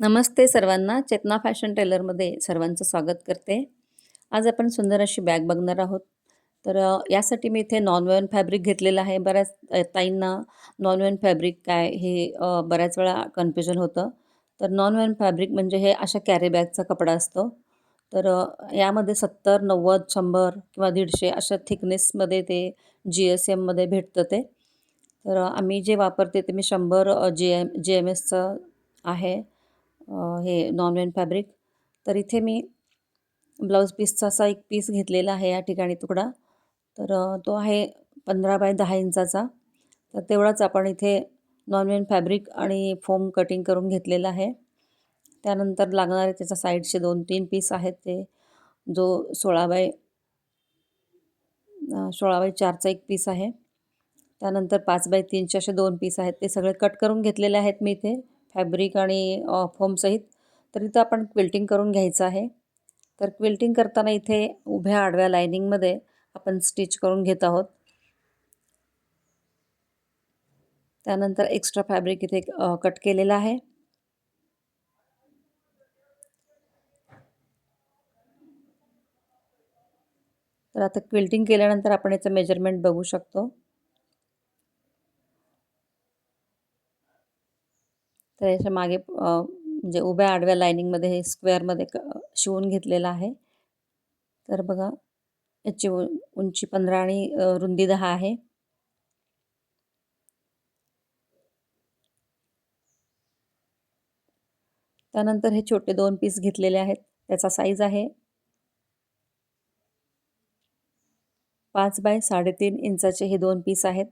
नमस्ते सर्वांना. चेतना फॅशन टेलरमध्ये सर्वांचं स्वागत करते. आज आपण सुंदर अशी बॅग बघणार आहोत. तर यासाठी मी इथे नॉन-वॉन फॅब्रिक घेतलेलं आहे. बऱ्याच ताईंना नॉन-वॉन फॅब्रिक काय हे बऱ्याच वेळा कन्फ्युजन होतं. तर नॉन-वॉन फॅब्रिक म्हणजे हे अशा कॅरी बॅगचा कपडा असतो. तर यामध्ये 70, 90, 100 किंवा 150 अशा थिकनेसमध्ये ते GSMमध्ये भेटतं ते. तर आम्ही जे वापरते ते मी 100 GMSचं आहे. हे नॉन-वेन फॅब्रिक. तर इथे मी ब्लाऊज पीसचा असा एक पीस घेतलेला आहे या ठिकाणी तुकडा. तर तो आहे 15 बाय 10 इंचाचा. तर तेवढाच आपण इथे नॉन-वेन फॅब्रिक आणि फोम कटिंग करून घेतलेला आहे. त्यानंतर लागणारे त्याच्या साईडचे 2-3 पीस आहेत ते जो 16 बाय 4चा एक पीस आहे. त्यानंतर 5 बाय 3चे असे 2 पीस आहेत. ते सगळे कट करून घेतलेले आहेत मी इथे फॅब्रिक आणि फोमसहित. तर इथं आपण क्विल्टिंग करून घ्यायचं आहे. तर क्विल्टिंग करताना इथे उभ्या आडव्या लायनिंगमध्ये आपण स्टिच करून घेत आहोत. त्यानंतर एक्स्ट्रा फॅब्रिक इथे कट केलेलं आहे. तर आता क्विल्टिंग केल्यानंतर आपण याचं मेजरमेंट बघू शकतो. तर याच्या मागे म्हणजे उभ्या आडव्या लायनिंगमध्ये हे स्क्वेअरमध्ये शिवून घेतलेलं आहे. तर बघा याची उंची 15 आणि रुंदी 10 आहे. त्यानंतर हे छोटे 2 पीस घेतलेले आहेत. त्याचा साईज आहे 5 बाय 3.5 इंचाचे हे 2 पीस आहेत.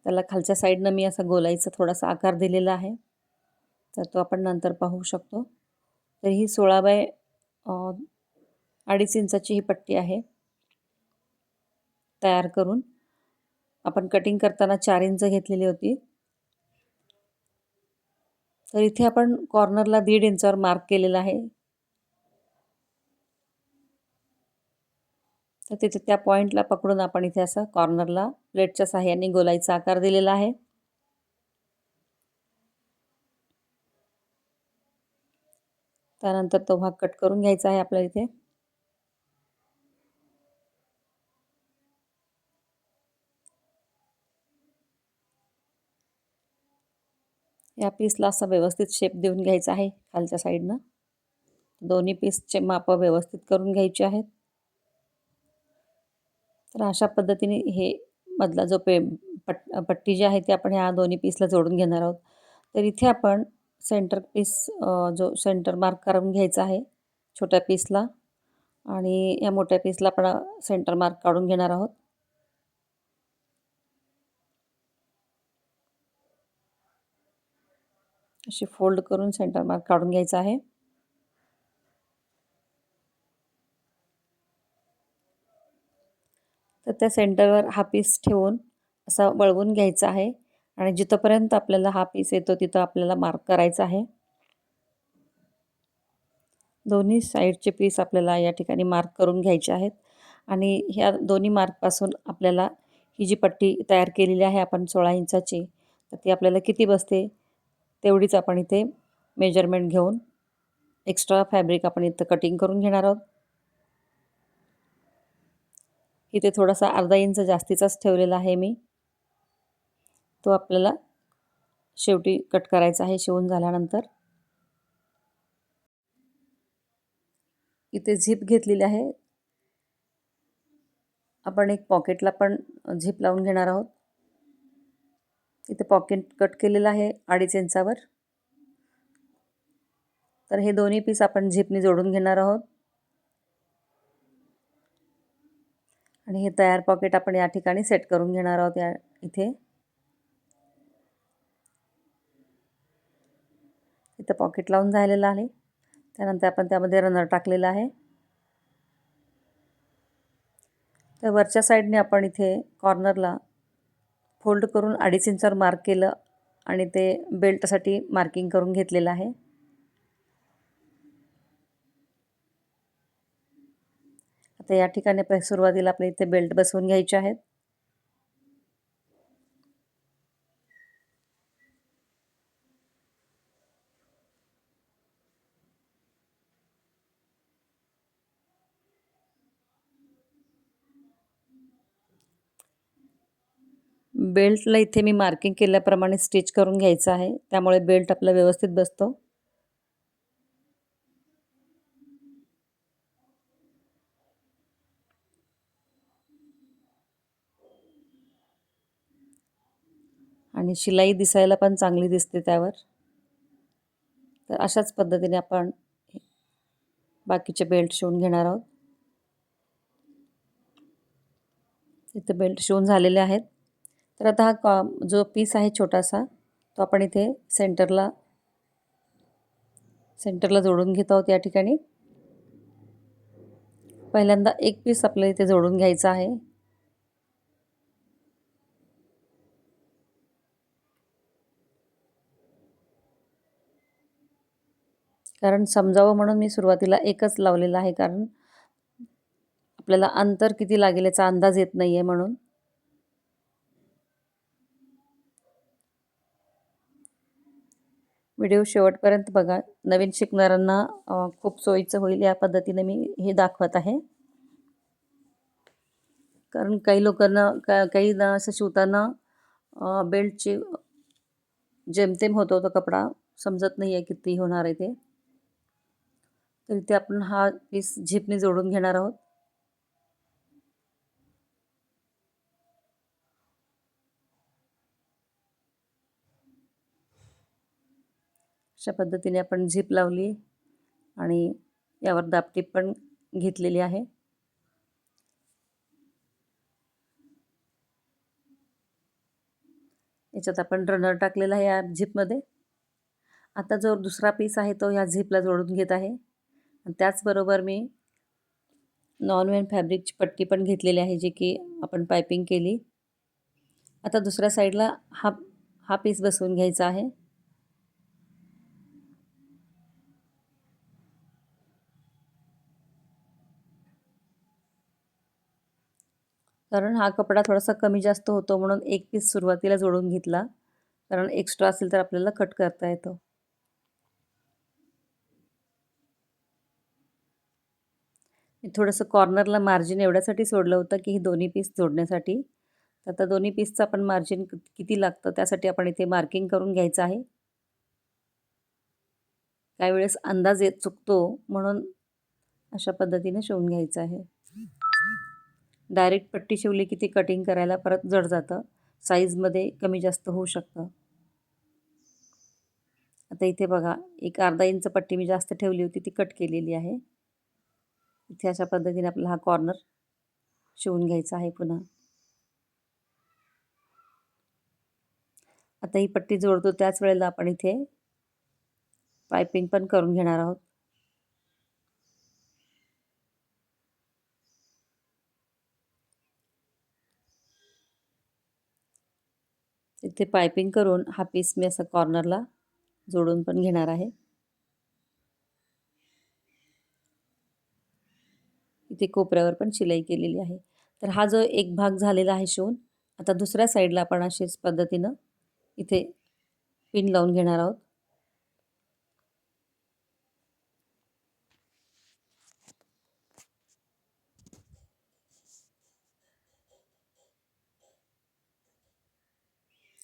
त्याला खालच्या साईडनं मी असा गोलाईचा थोडासा आकार दिलेला आहे. तर तो आपण नंतर पाहू शकतो. तर ही 16 बाय 2.5 इंचाची ही पट्टी आहे. तयार करून आपण कटिंग करताना 4 इंच घेतलेली होती. तर इथे आपण कॉर्नरला 1.5 इंचावर मार्क केलेला आहे. तर तिथे त्या पॉईंटला पकडून आपण इथे असं कॉर्नरला प्लेटच्या साहाय्याने गोलाईचा आकार दिलेला आहे. त्यानंतर तो भाग कट करून घ्यायचा आहे आपल्याला इथे. या पीसला असा व्यवस्थित शेप देऊन घ्यायचा आहे खालच्या साईडनं. दोन्ही पीसचे माप व्यवस्थित करून घ्यायचे आहेत. तर अशा पद्धतीने हे मधला जो पट्टी जी आहे ती आपण ह्या दोन्ही पीसला जोडून घेणार आहोत. तर इथे आपण सेंटर पीस जो सेंटर मार्क करून घ्यायचा आहे छोट्या पीसला आणि या मोठ्या पीसला आपण सेंटर मार्क काढून घेणार आहोत. अशी फोल्ड करून सेंटर मार्क काढून घ्यायचा आहे. तर त्या सेंटरवर हा पीस ठेवून असा वळवून घ्यायचा आहे आणि जिथपर्यंत आपल्याला हा पीस येतो तिथं आपल्याला मार्क करायचा आहे. दोन्ही साईडचे पीस आपल्याला या ठिकाणी मार्क करून घ्यायचे आहेत आणि ह्या दोन्ही मार्कपासून आपल्याला ही जी पट्टी तयार केलेली आहे आपण 16 इंचाची, तर ती आपल्याला किती बसते तेवढीच आपण इथे मेजरमेंट घेऊन एक्स्ट्रा फॅब्रिक आपण इथं कटिंग करून घेणार आहोत. इथे थोडासा अर्धा इंच जास्तीचाच ठेवलेला आहे मी. तो आपल्याला शेवटी कट करायचा आहे शिवून झाल्यानंतर. इथे झिप घेतलेली आहे. आपण एक पॉकेटला पण झिप लावून घेणार आहोत. इथे पॉकेट कट केलेलं आहे 2.5 इंचावर. तर हे दोन्ही पीस आपण झिपनी जोडून घेणार आहोत आणि हे तयार पॉकेट आपण या ठिकाणी सेट करून घेणार आहोत इथे. इथं पॉकेट लावून झालेलं आहे. त्यानंतर आपण त्यामध्ये रनर टाकलेला आहे. तर वरच्या साईडने आपण इथे कॉर्नरला फोल्ड करून 2.5 इंचावर मार्क केलं आणि ते बेल्टसाठी मार्किंग करून घेतलेलं आहे. आता या ठिकाणी सुरुवातीला आपल्या इथे बेल्ट बसवून घ्यायचे आहेत. बेल्टला इथे मी मार्किंग केल्याप्रमाणे स्टिच करून घ्यायचं आहे, त्यामुळे बेल्ट आपला व्यवस्थित बसतो. आणि शिलाई दिसायला पण चांगली दिसते त्यावर. तर अशाच पद्धतीने आपण बाकीचे बेल्ट शिवून घेणार आहोत. इथे बेल्ट शिवून झालेले आहेत. तर आता हा जो पीस आहे छोटासा, तो आपण इथे सेंटरला जोडून घेत आहोत या ठिकाणी. पहिल्यांदा एक पीस आपल्याला इथे जोडून घ्यायचा आहे. कारण समजावं म्हणून मी सुरुवातीला एकच लावलेला आहे, कारण आपल्याला अंतर किती लागेल याचा अंदाज येत नाही आहे म्हणून. व्हिडिओ शेवटपर्यंत बघा. नवीन शिकणाऱ्यांना खूप सोयीचं होईल या पद्धतीने मी हे दाखवत आहे. कारण काही लोकांना काही ना असं शिवताना बेल्टची जेमतेम होतो तो कपडा, समजत नाही आहे किती होणार आहे ते. तर इथे आपण हा पीस झिपने जोडून घेणार आहोत. अशा पद्धतीने आपण झिप लावली आणि यावर दाबटीप पण घेतलेली आहे. याच्यात आपण रनर टाकलेला आहे या झिपमध्ये. आता जो दुसरा पीस आहे तो ह्या झिपला जोडून घेत आहे. आणि त्याचबरोबर मी नॉन-वेव्हन फॅब्रिकची पट्टी पण घेतलेली आहे, जी की आपण पायपिंग केली. आता दुसऱ्या साईडला हा हा पीस बसवून घ्यायचा आहे. कारण हा कपडा थोडासा कमी जास्त होतो म्हणून एक पीस सुरुवातीला जोडून घेतला. कारण एक्स्ट्रा असेल तर आपल्याला कट करता येतो. मी थोडंसं कॉर्नरला मार्जिन एवढ्यासाठी सोडलं होतं की ही दोन्ही पीस जोडण्यासाठी. तर आता दोन्ही पीसचं आपण मार्जिन किती लागतं त्यासाठी आपण इथे मार्किंग करून घ्यायचं आहे. काही वेळेस अंदाज चुकतो म्हणून अशा पद्धतीने शिवून घ्यायचं आहे. डायरेक्ट पट्टी शिवली की ती कटिंग करायला परत जड जातं. साईजमध्ये कमी जास्त होऊ शकतं. आता इथे बघा, एक अर्धा इंच पट्टी मी जास्त ठेवली होती, ती कट केलेली आहे. इथे अशा पद्धतीने आपल्याला हा कॉर्नर शिवून घ्यायचा आहे पुन्हा. आता ही पट्टी जोडतो त्याच वेळेला आपण इथे पायपिंग पण करून घेणार आहोत. इथे पायपिंग करून हा पीस मी असा कॉर्नरला जोडून पण घेणार आहे. इथे कोपऱ्यावर पण शिलाई केलेली आहे. तर हा जो एक भाग झालेला आहे शिवून, आता दुसऱ्या साईडला आपण अशीच पद्धतीनं इथे पिन लावून घेणार आहोत.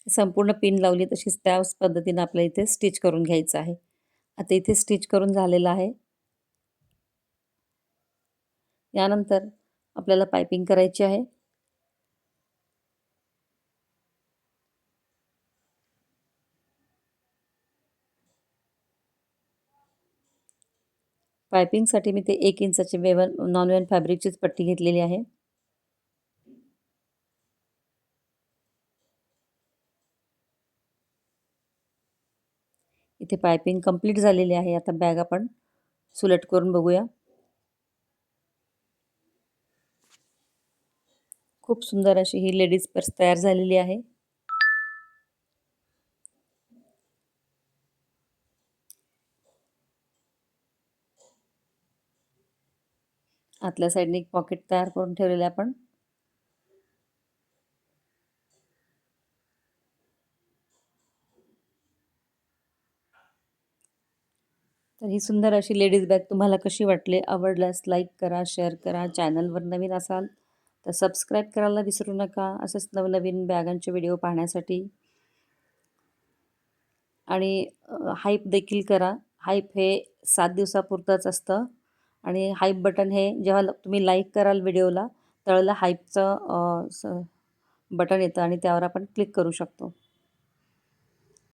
संपूर्ण पिन लावली तशीच त्याच पद्धतीनं आपल्याला इथे स्टिच करून घ्यायचं आहे. आता इथे स्टिच करून झालेलं आहे. यानंतर आपल्याला पायपिंग करायची आहे. पायपिंगसाठी मी ते 1 इंचाची नॉन-वेव्हन फॅब्रिकचीच पट्टी घेतलेली आहे. इथे पायपिंग कंप्लीट झालेली आहे. आता बॅग आपण सुलट करून बघूया. खूप सुंदर अशी ही लेडीज पर्स तयार झालेली आहे. आतल्या साईडने एक पॉकेट तयार करून ठेवलेलं आहे आपण. तर ही सुंदर अशी लेडीज बॅग तुम्हाला कशी वाटली? आवडल्यास लाईक करा, शेअर करा. चॅनलवर नवीन असाल तर सबस्क्राईब करायला विसरू नका असेच नवनवीन बॅगांचे व्हिडिओ पाहण्यासाठी. आणि हाईप देखील करा. हाईप हे 7 दिवसापुरतंच असतं आणि हाईप बटन हे जेव्हा तुम्ही लाईक कराल व्हिडिओला, त्यावेळेला हाईपचं बटन येतं आणि त्यावर आपण क्लिक करू शकतो.